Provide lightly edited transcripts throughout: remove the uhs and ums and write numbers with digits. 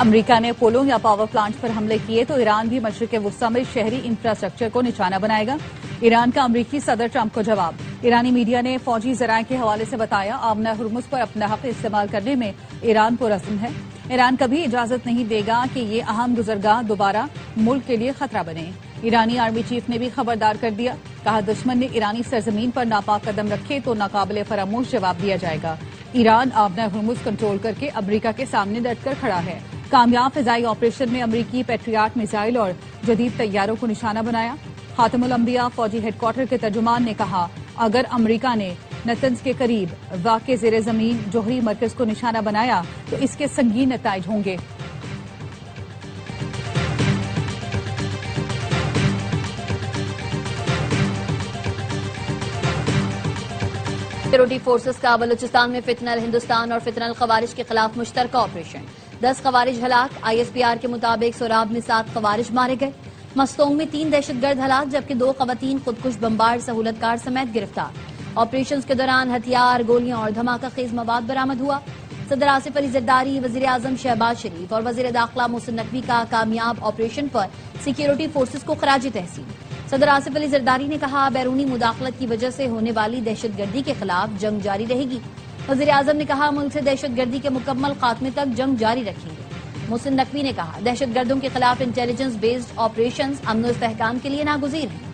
امریکہ نے پولوں یا power plant پر حملے کیے تو ایران بھی مشرق وسطی میں شہری انفراسٹرکچر کو نشانہ بنائے گا۔ ایران کا امریکی صدر ٹرمپ کو جواب۔ ایرانی میڈیا نے فوجی ذرائع کے حوالے سے بتایا، آبنہ ہرمز پر اپنا حق استعمال کرنے میں ایران پرعزم ہے۔ ایران کبھی اجازت نہیں دے گا کہ یہ اہم گزرگاہ دوبارہ ملک کے لیے خطرہ بنے۔ ایرانی آرمی چیف نے بھی خبردار کر دیا، کہا دشمن نے ایرانی سرزمین پر ناپاک قدم رکھے تو ناقابل فراموش جواب دیا جائے گا۔ ایران آبنہ ہرمز کنٹرول کر کے امریکہ کے سامنے ڈٹ کر کھڑا ہے۔ کامیاب فضائی آپریشن میں امریکی پیٹریاٹ میزائل اور جدید طیاروں کو نشانہ بنایا۔ خاتم الانبیاء فوجی ہیڈ کوارٹر کے ترجمان نے کہا، اگر امریکہ نے نتنز کے قریب واقع زیر زمین جوہری مرکز کو نشانہ بنایا تو اس کے سنگین نتائج ہوں گے۔ سیکورٹی فورسز کا بلوچستان میں فتنہ الہندوستان اور فتنہ الخوارج کے خلاف مشترکہ آپریشن، 10 خوارج ہلاک۔ ISPR کے مطابق سوراب میں 7 خوارج مارے گئے۔ مستونگ میں 3 دہشت گرد ہلاک جبکہ 2 خواتین خودکش بمبار سہولت کار سمیت گرفتار۔ آپریشنز کے دوران ہتھیار، گولیاں اور دھماکہ خیز مواد برآمد ہوا۔ صدر آصف علی زرداری، وزیر اعظم شہباز شریف اور وزیر داخلہ محسن نقوی کا کامیاب آپریشن پر سیکیورٹی فورسز کو خراج تحسین۔ صدر آصف علی زرداری نے کہا، بیرونی مداخلت کی وجہ سے ہونے والی دہشت گردی کے خلاف جنگ جاری رہے گی۔ وزیر اعظم نے کہا، ملک سے دہشت گردی کے مکمل خاتمے تک جنگ جاری رکھیں گے۔ محسن نقوی نے کہا، دہشت گردوں کے خلاف انٹیلیجنس بیسڈ آپریشنز امن و استحکام کے لیے ناگزیر ہیں۔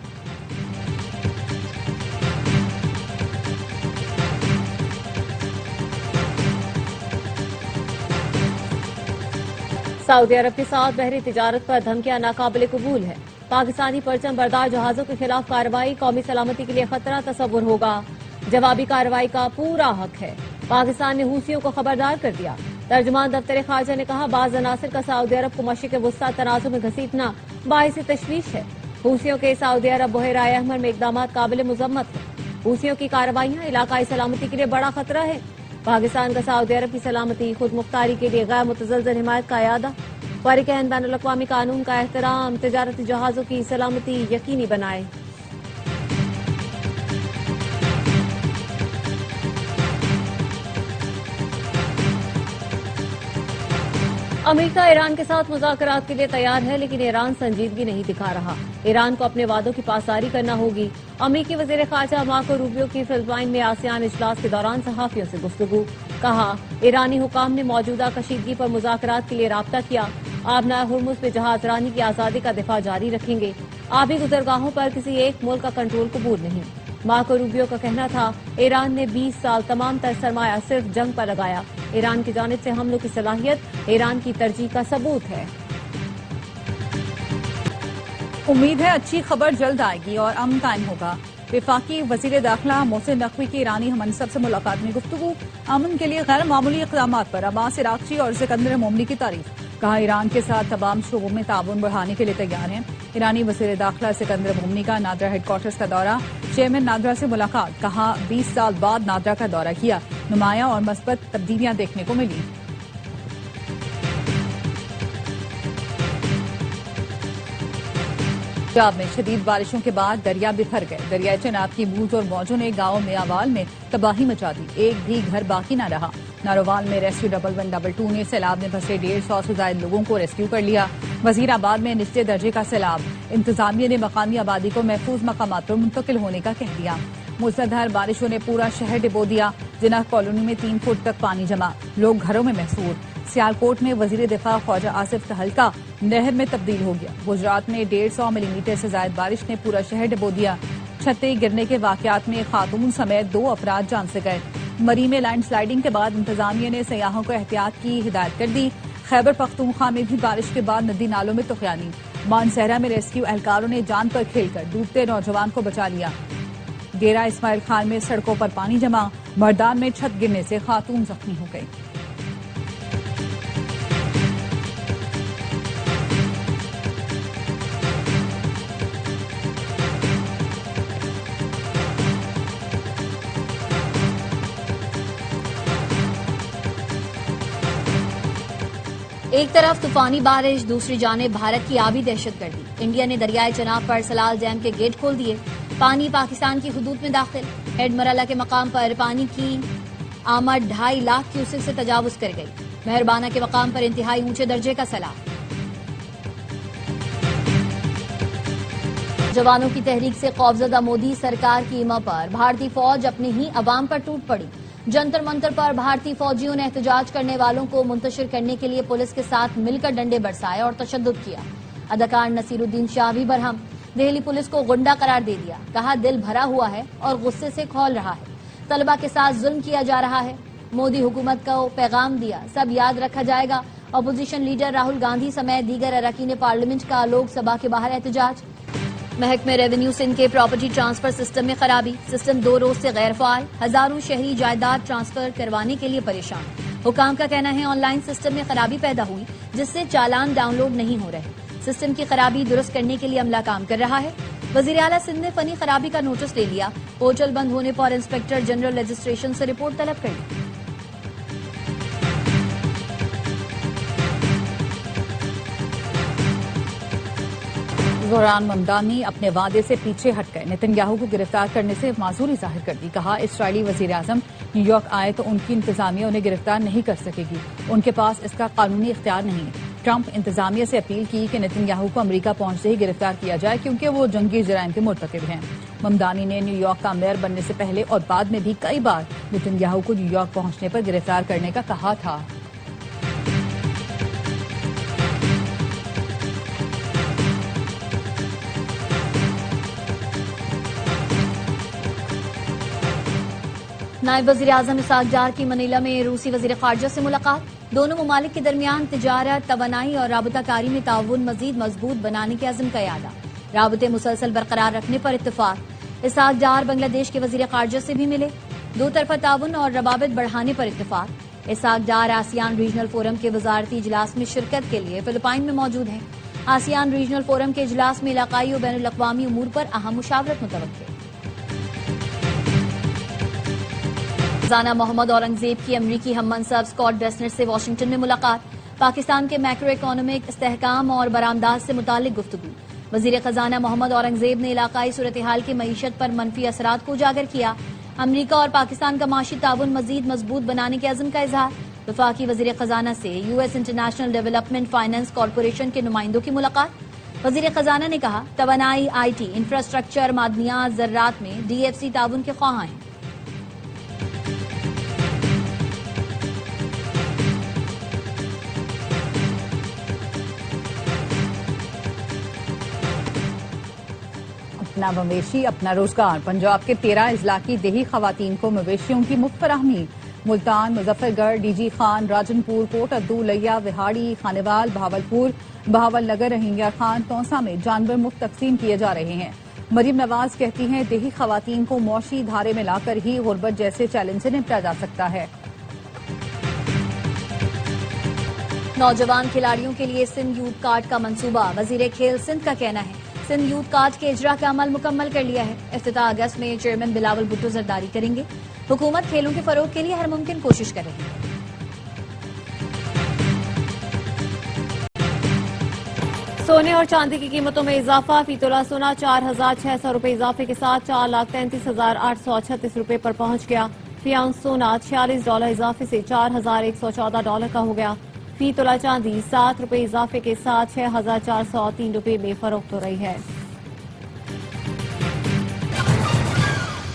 سعودی عرب کے ساتھ بحری تجارت پر دھمکیاں ناقابل قبول ہے۔ پاکستانی پرچم بردار جہازوں کے خلاف کارروائی قومی سلامتی کے لیے خطرہ تصور ہوگا۔ جوابی کارروائی کا پورا حق ہے۔ پاکستان نے حوثیوں کو خبردار کر دیا۔ ترجمان دفتر خارجہ نے کہا، بعض عناصر کا سعودی عرب کو مشرق وسطی تنازع میں گھسیٹنا باعث تشویش ہے۔ حوثیوں کے سعودی عرب بحیرہ احمر میں اقدامات قابل مذمت ہیں۔ حوثیوں کی کارروائیاں علاقائی سلامتی کے لیے بڑا خطرہ ہے۔ پاکستان کا سعودی عرب کی سلامتی، خود مختاری کے لیے غیر متزلزل حمایت کا اعادہ۔ فریقین بین الاقوامی قانون کا احترام، تجارتی جہازوں کی سلامتی یقینی بنائے۔ امریکہ ایران کے ساتھ مذاکرات کے لیے تیار ہے، لیکن ایران سنجیدگی نہیں دکھا رہا۔ ایران کو اپنے وعدوں کی پاسداری کرنا ہوگی۔ امریکی وزیر خارجہ مارکو روبیو کی فلپائن میں آسیان اجلاس کے دوران صحافیوں سے گفتگو، کہا، ایرانی حکام نے موجودہ کشیدگی پر مذاکرات کے لیے رابطہ کیا۔ آبنہ ہرمز پہ جہاز رانی کی آزادی کا دفاع جاری رکھیں گے۔ آبی گزرگاہوں پر کسی ایک ملک کا کنٹرول قبول نہیں۔ مارکو روبیو کا کہنا تھا، ایران نے 20 سال تمام تر سرمایہ صرف جنگ پر لگایا۔ ایران کی جانب سے حملوں کی صلاحیت ایران کی ترجیح کا ثبوت ہے۔ امید ہے اچھی خبر جلد آئے گی اور امن قائم ہوگا۔ وفاقی وزیر داخلہ محسن نقوی کی ایرانی ہم منصب سے ملاقات میں گفتگو، امن کے لیے غیر معمولی اقدامات پر عباس عراقچی اور سکندر مومنی کی تعریف، کہا ایران کے ساتھ تمام شعبوں میں تعاون بڑھانے کے لیے تیار ہیں۔ ایرانی وزیر داخلہ سکندر مومنی کا نادرا ہیڈ کوارٹرز کا دورہ، چیئرمین نادرا سے ملاقات، کہا 20 سال بعد نادرا کا دورہ کیا، نمایاں اور مثبت تبدیلیاں دیکھنے کو ملی۔ پنجاب میں شدید بارشوں کے بعد دریا بکھر گئے۔ دریائے چناب کی موج اور موجوں نے گاؤں میاوال میں تباہی مچا دی، ایک بھی گھر باقی نہ رہا۔ ناروال میں ریسکیو 1122 نے سیلاب میں پھنسے 150 سے زائد لوگوں کو ریسکیو کر لیا۔ وزیر آباد میں نچلے درجے کا سیلاب، انتظامیہ نے مقامی آبادی کو محفوظ مقامات پر منتقل ہونے کا کہہ دیا۔ موسلادھار بارشوں نے پورا شہر ڈبو دیا، جناح کالونی میں 3 فٹ تک پانی جمع، لوگ گھروں میں محصور۔ سیالکوٹ میں وزیر دفاع خواجہ آصف کا حلقہ نہر میں تبدیل ہو گیا۔ گجرات میں 150 ملی میٹر سے زائد بارش نے پورا شہر ڈبو دیا۔ چھتیں گرنے کے واقعات میں خاتون سمیت 2 افراد جان سے گئے۔ مری میں لینڈ سلائیڈنگ کے بعد انتظامیہ نے سیاحوں کو احتیاط کی ہدایت کر دی۔ خیبر پختونخوا میں بھی بارش کے بعد ندی نالوں میں طغیانی، مانسہرہ میں ریسکیو اہلکاروں نے جان پر کھیل کر ڈوبتے نوجوان کو بچا لیا۔ ڈیرہ اسماعیل خان میں سڑکوں پر پانی جمع، مردان میں چھت گرنے سے خاتون زخمی ہو گئی۔ ایک طرف طوفانی بارش، دوسری جانب بھارت کی آبی دہشت گردی۔ انڈیا نے دریائے چناب پر سلال ڈیم کے گیٹ کھول دیے، پانی پاکستان کی حدود میں داخل۔ ہیڈ مرالہ کے مقام پر پانی کی آمد 2.5 لاکھ کیوسک سے تجاوز کر گئی۔ مہربانہ کے مقام پر انتہائی اونچے درجے کا سلام۔ جوانوں کی تحریک سے خوفزدہ مودی سرکار کی ایما پر بھارتی فوج اپنی ہی عوام پر ٹوٹ پڑی۔ جنتر منتر پر بھارتی فوجیوں نے احتجاج کرنے والوں کو منتشر کرنے کے لیے پولیس کے ساتھ مل کر ڈنڈے برسائے اور تشدد کیا۔ اداکار نصیر الدین شاہ بھی برہم، دہلی پولیس کو غنڈہ قرار دے دیا، کہا دل بھرا ہوا ہے اور غصے سے کھول رہا ہے، طلبہ کے ساتھ ظلم کیا جا رہا ہے۔ مودی حکومت کو پیغام دیا، سب یاد رکھا جائے گا۔ اپوزیشن لیڈر راہل گاندھی سمیت دیگر اراکین پارلیمنٹ کا لوک سبھا کے باہر احتجاج۔ محکمہ ریونیو سندھ کے پراپرٹی ٹرانسفر سسٹم میں خرابی، سسٹم 2 روز سے غیر فعال، ہزاروں شہری جائیداد ٹرانسفر کروانے کے لیے پریشان۔ حکام کا کہنا ہے آن لائن سسٹم میں خرابی پیدا ہوئی جس سے چالان ڈاؤن لوڈ نہیں ہو رہے۔ سسٹم کی خرابی درست کرنے کے لیے عملہ کام کر رہا ہے۔ وزیر اعلیٰ سندھ نے فنی خرابی کا نوٹس لے لیا، پورٹل بند ہونے پر انسپکٹر جنرل رجسٹریشن سے رپورٹ طلب کر لی۔ زوران ممدانی اپنے وعدے سے پیچھے ہٹ گئے، نتن یاہو کو گرفتار کرنے سے معذوری ظاہر کر دی، کہا اسرائیلی وزیر اعظم نیو یارک آئے تو ان کی انتظامیہ انہیں گرفتار نہیں کر سکے گی، ان کے پاس اس کا قانونی اختیار نہیں ہے۔ ٹرمپ انتظامیہ سے اپیل کی کہ نتن یاہو کو امریکہ پہنچتے ہی گرفتار کیا جائے کیونکہ وہ جنگی جرائم کے مرتکب ہیں۔ ممدانی نے نیو یارک کا میئر بننے سے پہلے اور بعد میں بھی کئی بار نتن یاہو کو نیو یارک پہنچنے پر گرفتار کرنے کا کہا تھا۔ نائب وزیر اعظم اسحاق ڈار کی منیلا میں روسی وزیر خارجہ سے ملاقات، دونوں ممالک کے درمیان تجارت، توانائی اور رابطہ کاری میں تعاون مزید مضبوط بنانے کے عزم کا اعادہ، رابطے مسلسل برقرار رکھنے پر اتفاق۔ اسحاق ڈار بنگلہ دیش کے وزیر خارجہ سے بھی ملے، دو طرفہ تعاون اور روابط بڑھانے پر اتفاق۔ Ishaq Dar ASEAN regional forum کے وزارتی اجلاس میں شرکت کے لیے فلپائن میں موجود ہیں۔ آسیان ریجنل فورم کے اجلاس میں علاقائی و بین الاقوامی امور پر اہم مشاورت متوقع۔ خزانہ محمد اورنگزیب کی امریکی ہم منصب اسکاٹ بیسنٹ سے واشنگٹن میں ملاقات، پاکستان کے میکرو اکنامک استحکام اور برآمدات سے متعلق گفتگو۔ وزیر خزانہ محمد اورنگزیب نے علاقائی صورتحال کی معیشت پر منفی اثرات کو اجاگر کیا، امریکہ اور پاکستان کا معاشی تعاون مزید مضبوط بنانے کے عزم کا اظہار۔ وفاقی وزیر خزانہ سے U S international development finance corporation کے نمائندوں کی ملاقات۔ وزیر خزانہ نے کہا توانائی، آئی ٹی، انفراسٹرکچر، معدنیات، زراعت میں ڈی ایف سی تعاون کے خواہاں ہیں۔ اپنا مویشی اپنا روزگار، پنجاب کے 13 اضلاع کی دیہی خواتین کو مویشیوں کی مفت فراہمی۔ ملتان، مظفر گڑھ، ڈی جی خان، راجن پور، کوٹ ادو، لیا، وہاڑی، خانیوال، بہاولپور، بہاول نگر، رہنگیا خان، توسا میں جانور مفت تقسیم کیے جا رہے ہیں۔ مریم نواز کہتی ہیں دیہی خواتین کو معاشی دھارے میں لا کر ہی غربت جیسے چیلنج سے نپٹا جا سکتا ہے۔ نوجوان کھلاڑیوں کے لیے سندھ یوتھ کارڈ کا منصوبہ، وزیر کھیل سندھ کا کہنا ہے سندھ یوتھ کارڈ کے اجرا کا عمل مکمل کر لیا ہے۔ افتتاح اگست میں چیئرمین بلاول بھٹو زرداری کریں گے۔ حکومت کھیلوں کے فروغ کے لیے ہر ممکن کوشش کر رہی ہے۔ سونے اور چاندی کی قیمتوں میں اضافہ، فی تولہ سونا 4,600 روپے اضافے کے ساتھ 4,33,836 روپے پر پہنچ گیا۔ فی اونس سونا $46 اضافے سے $4,114 کا ہو گیا۔ فی تولہ چاندی 7 روپے اضافے کے ساتھ 6,403 روپے میں فروخت ہو رہی ہے۔